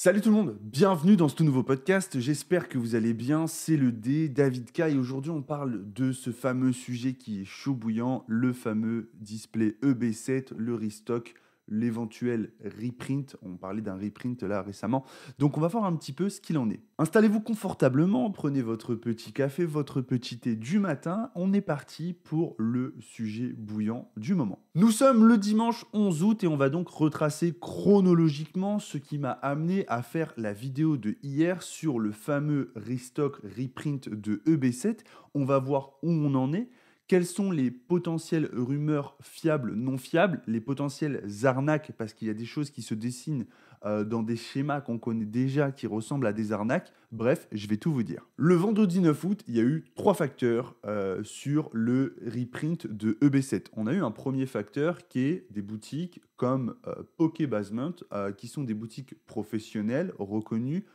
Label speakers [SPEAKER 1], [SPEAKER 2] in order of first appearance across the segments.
[SPEAKER 1] Salut tout le monde, bienvenue dans ce tout nouveau podcast, j'espère que vous allez bien, c'est le D, David K, et aujourd'hui on parle de ce fameux sujet qui est chaud bouillant, le fameux display EB7, le restock, l'éventuel reprint, on parlait d'un reprint là récemment, donc on va voir un petit peu ce qu'il en est. Installez-vous confortablement, prenez votre petit café, votre petit thé du matin, on est parti pour le sujet bouillant du moment. Nous sommes le dimanche 11 août et on va donc retracer chronologiquement ce qui m'a amené à faire la vidéo de hier sur le fameux restock reprint de EB7. On va voir où on en est, quelles sont les potentielles rumeurs fiables, non fiables, les potentielles arnaques, parce qu'il y a des choses qui se dessinent dans des schémas qu'on connaît déjà qui ressemblent à des arnaques. Bref, je vais tout vous dire. Le vendredi 9 août, il y a eu 3 facteurs sur le reprint de EB7. On a eu un premier facteur qui est des boutiques comme Pokébasement, qui sont des boutiques professionnelles, reconnues,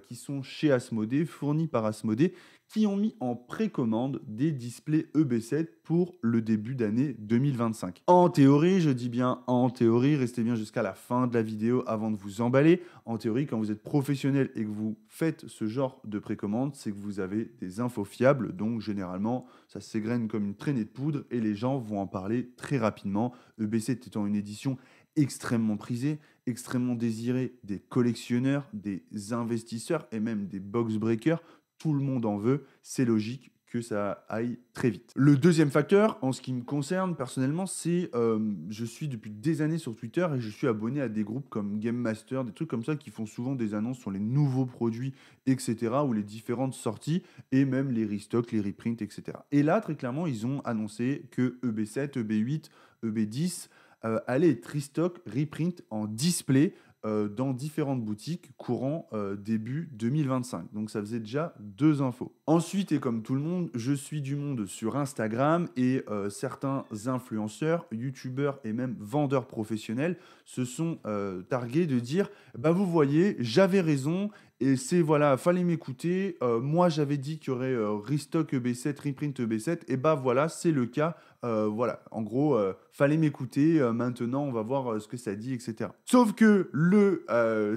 [SPEAKER 1] qui sont chez Asmodée, fournies par Asmodée, qui ont mis en précommande des displays EB7 pour le début d'année 2025. En théorie, je dis bien en théorie, restez bien jusqu'à la fin de la vidéo avant de vous emballer. En théorie, quand vous êtes professionnel et que vous faites ce genre de précommande, c'est que vous avez des infos fiables, donc généralement, ça s'égrène comme une traînée de poudre et les gens vont en parler très rapidement. EB7 étant une édition extrêmement prisée, extrêmement désirée des collectionneurs, des investisseurs et même des box breakers. Tout le monde en veut, c'est logique que ça aille très vite. Le deuxième facteur, en ce qui me concerne personnellement, c'est je suis depuis des années sur Twitter et je suis abonné à des groupes comme Game Master, des trucs comme ça qui font souvent des annonces sur les nouveaux produits, etc., ou les différentes sorties, et même les restocks, les reprints, etc. Et là, très clairement, ils ont annoncé que EB7, EB8, EB10 allaient être restock, reprint en display dans différentes boutiques courant début 2025. Donc ça faisait déjà 2 infos. Ensuite, et comme tout le monde, je suis du monde sur Instagram et certains influenceurs, youtubeurs et même vendeurs professionnels se sont targués de dire bah vous voyez, j'avais raison et c'est voilà, fallait m'écouter. Moi j'avais dit qu'il y aurait restock EB7, reprint EB7 et bah voilà, c'est le cas. Voilà, en gros, fallait m'écouter. Maintenant, on va voir ce que ça dit, etc. Sauf que le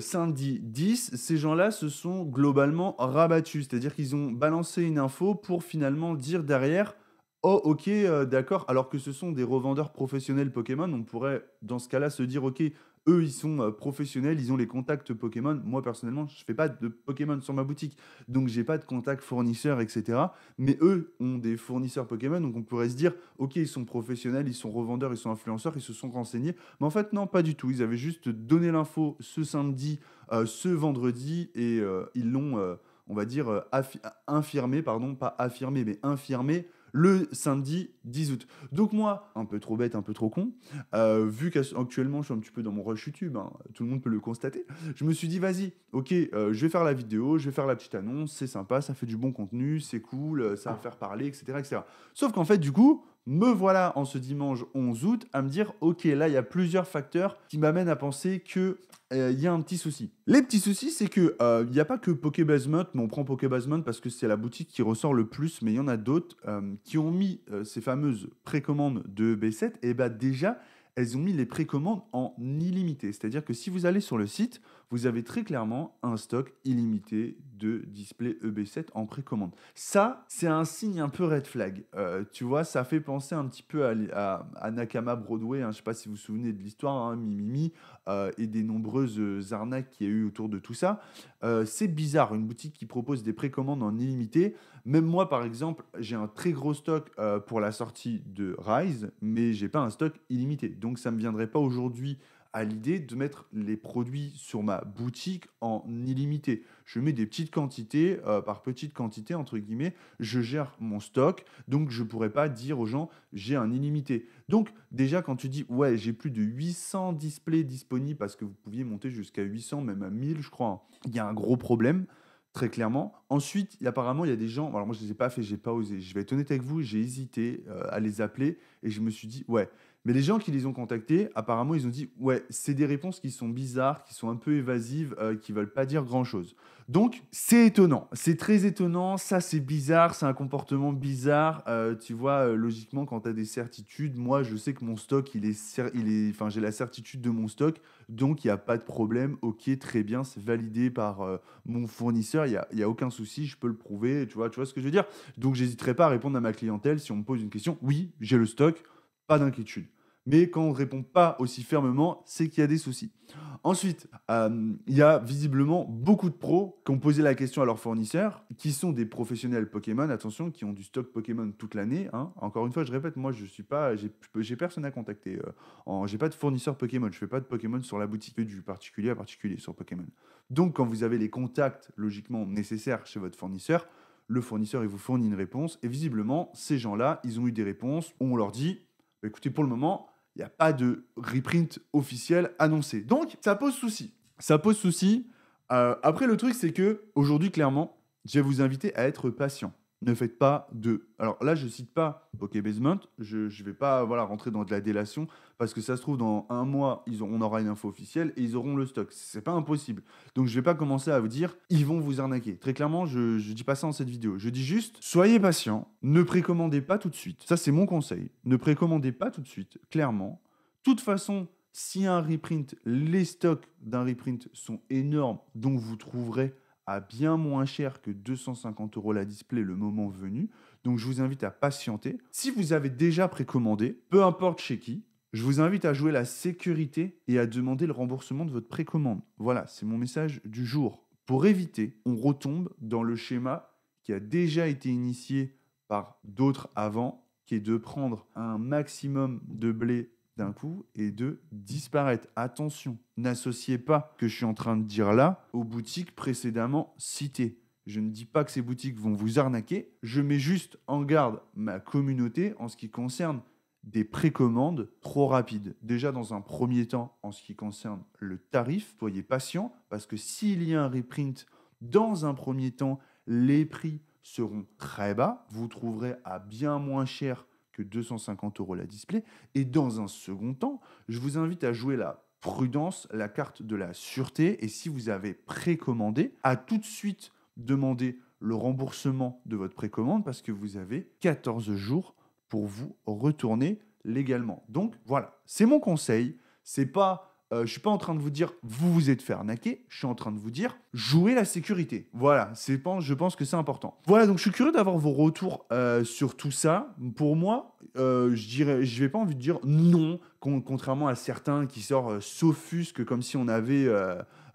[SPEAKER 1] samedi 10, ces gens-là se sont globalement rabattus. C'est-à-dire qu'ils ont balancé une info pour finalement dire derrière oh, ok, d'accord. Alors que ce sont des revendeurs professionnels Pokémon, on pourrait dans ce cas-là se dire ok, eux ils sont professionnels, ils ont les contacts Pokémon. Moi personnellement, je fais pas de Pokémon sur ma boutique, donc j'ai pas de contact fournisseur, etc. Mais eux ont des fournisseurs Pokémon, donc on pourrait se dire ok, ils sont professionnels, ils sont revendeurs, ils sont influenceurs, ils se sont renseignés. Mais en fait, non, pas du tout. Ils avaient juste donné l'info ce samedi, ce vendredi, et ils l'ont, on va dire, infirmé, pardon, pas affirmé, mais infirmé le samedi 10 août. Donc moi, un peu trop bête, un peu trop con, vu qu'actuellement je suis un petit peu dans mon rush YouTube, hein, tout le monde peut le constater, je me suis dit vas-y, ok, je vais faire la vidéo, je vais faire la petite annonce, c'est sympa, ça fait du bon contenu, c'est cool, ça va faire parler, etc., etc. Sauf qu'en fait, du coup, me voilà en ce dimanche 11 août à me dire, ok, là, il y a plusieurs facteurs qui m'amènent à penser que il y a un petit souci. Les petits soucis, c'est que il n'y a pas que Pokébasement, mais on prend Pokébasement parce que c'est la boutique qui ressort le plus, mais il y en a d'autres qui ont mis ces fameuses précommandes de B7, et bah déjà, elles ont mis les précommandes en illimité. C'est-à-dire que si vous allez sur le site, vous avez très clairement un stock illimité de display EB7 en précommande. Ça, c'est un signe un peu red flag. Tu vois, ça fait penser un petit peu à Nakama Broadway. Hein. Je ne sais pas si vous vous souvenez de l'histoire, hein, Mimimi, et des nombreuses arnaques qu'il y a eu autour de tout ça. C'est bizarre, une boutique qui propose des précommandes en illimité. Même moi, par exemple, j'ai un très gros stock pour la sortie de Rise, mais j'ai pas un stock illimité. Donc, ça ne me viendrait pas aujourd'hui à l'idée de mettre les produits sur ma boutique en illimité. Je mets des petites quantités, par petites quantités, entre guillemets, je gère mon stock, donc je ne pourrais pas dire aux gens, j'ai un illimité. Donc déjà, quand tu dis, ouais, j'ai plus de 800 displays disponibles, parce que vous pouviez monter jusqu'à 800, même à 1000, je crois, hein, il y a un gros problème. Très clairement. Ensuite, apparemment, il y a des gens. Alors, moi, je ne les ai pas fait, j'ai pas osé. Je vais être honnête avec vous, j'ai hésité à les appeler et je me suis dit, ouais, Mais les gens qui les ont contactés, apparemment, ils ont dit ouais, c'est des réponses qui sont bizarres, qui sont un peu évasives, qui veulent pas dire grand-chose. Donc, c'est étonnant. C'est très étonnant. Ça, c'est bizarre. C'est un comportement bizarre. Tu vois, logiquement, quand tu as des certitudes, moi, je sais que mon stock, enfin, j'ai la certitude de mon stock. Donc, il n'y a pas de problème. Ok, très bien. C'est validé par mon fournisseur. Il y a aucun souci. Je peux le prouver. Tu vois ce que je veux dire? Donc, j'hésiterai pas à répondre à ma clientèle si on me pose une question. Oui, j'ai le stock. Pas d'inquiétude. Mais quand on ne répond pas aussi fermement, c'est qu'il y a des soucis. Ensuite, il y a visiblement beaucoup de pros qui ont posé la question à leurs fournisseurs, qui sont des professionnels Pokémon, attention, qui ont du stock Pokémon toute l'année, hein. Encore une fois, je répète, moi, je suis pas, j'ai personne à contacter. J'ai pas de fournisseur Pokémon, je fais pas de Pokémon sur la boutique, que du particulier à particulier sur Pokémon. Donc, quand vous avez les contacts logiquement nécessaires chez votre fournisseur, le fournisseur, il vous fournit une réponse. Et visiblement, ces gens-là, ils ont eu des réponses où on leur dit, bah, écoutez, pour le moment, il n'y a pas de reprint officiel annoncé. Donc, ça pose souci. Ça pose souci. Après, le truc, c'est que aujourd'hui, clairement, je vais vous inviter à être patient. Ne faites pas de... Alors là, je ne cite pas Pokébasement. Je ne vais pas rentrer dans de la délation parce que ça se trouve, dans un mois, on aura une info officielle et ils auront le stock. C'est pas impossible. Donc, je ne vais pas commencer à vous dire, ils vont vous arnaquer. Très clairement, je ne dis pas ça dans cette vidéo. Je dis juste, soyez patient. Ne précommandez pas tout de suite. Ça, c'est mon conseil. Ne précommandez pas tout de suite, clairement. De toute façon, s'il y a un reprint, les stocks d'un reprint sont énormes, donc vous trouverez à bien moins cher que 250 € la display le moment venu. Donc je vous invite à patienter. Si vous avez déjà précommandé, peu importe chez qui, je vous invite à jouer la sécurité et à demander le remboursement de votre précommande. Voilà, c'est mon message du jour. Pour éviter, on retombe dans le schéma qui a déjà été initié par d'autres avant, qui est de prendre un maximum de blé d'un coup et de disparaître. Attention, n'associez pas ce que je suis en train de dire là aux boutiques précédemment citées. Je ne dis pas que ces boutiques vont vous arnaquer, je mets juste en garde ma communauté en ce qui concerne des précommandes trop rapides. Déjà dans un premier temps, en ce qui concerne le tarif, soyez patient parce que s'il y a un reprint, dans un premier temps, les prix seront très bas. Vous trouverez à bien moins cher que 250 € la display. Et dans un second temps, je vous invite à jouer la prudence, la carte de la sûreté. Et si vous avez précommandé, à tout de suite demander le remboursement de votre précommande parce que vous avez 14 jours pour vous retourner légalement. Donc voilà, c'est mon conseil. C'est pas... je ne suis pas en train de vous dire vous vous êtes fait arnaquer, je suis en train de vous dire jouez la sécurité. Voilà, je pense que c'est important. Voilà, donc je suis curieux d'avoir vos retours sur tout ça. Pour moi, je vais pas envie de dire non, contrairement à certains qui s'offusquent comme si on avait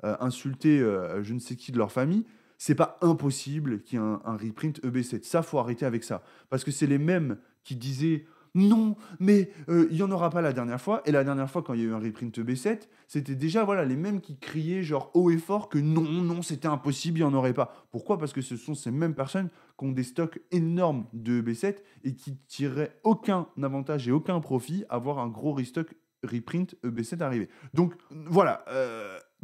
[SPEAKER 1] insulté je ne sais qui de leur famille. C'est pas impossible qu'il y ait un reprint EB7. Ça, faut arrêter avec ça. Parce que c'est les mêmes qui disaient non, mais il n'y en aura pas la dernière fois. Et la dernière fois, quand il y a eu un reprint EB7, c'était déjà les mêmes qui criaient genre haut et fort que non, c'était impossible, il n'y en aurait pas. Pourquoi? Parce que ce sont ces mêmes personnes qui ont des stocks énormes de EB7 et qui tireraient aucun avantage et aucun profit à voir un gros reprint EB7 arriver. Donc voilà,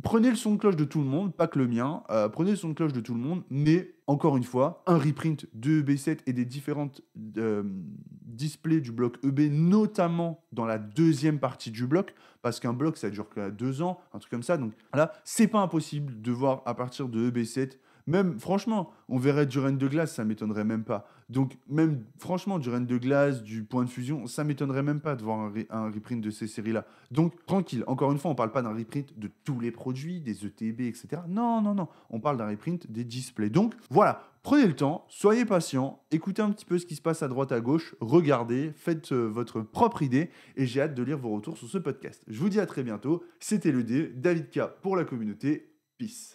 [SPEAKER 1] prenez le son de cloche de tout le monde, pas que le mien, prenez le son de cloche de tout le monde, mais encore une fois, un reprint de EB7 et des différentes displays du bloc EB, notamment dans la deuxième partie du bloc, parce qu'un bloc ça dure que 2 ans, un truc comme ça, donc là, c'est pas impossible de voir à partir de EB7. Même, franchement, on verrait du Reine de Glace, ça m'étonnerait même pas. Donc, même, franchement, du Reine de Glace, du Point de Fusion, ça m'étonnerait même pas de voir un reprint de ces séries-là. Donc, tranquille. Encore une fois, on parle pas d'un reprint de tous les produits, des ETB, etc. Non. On parle d'un reprint des displays. Donc, voilà. Prenez le temps, soyez patient, écoutez un petit peu ce qui se passe à droite, à gauche, regardez, faites votre propre idée et j'ai hâte de lire vos retours sur ce podcast. Je vous dis à très bientôt. C'était le D, David K pour la communauté. Peace.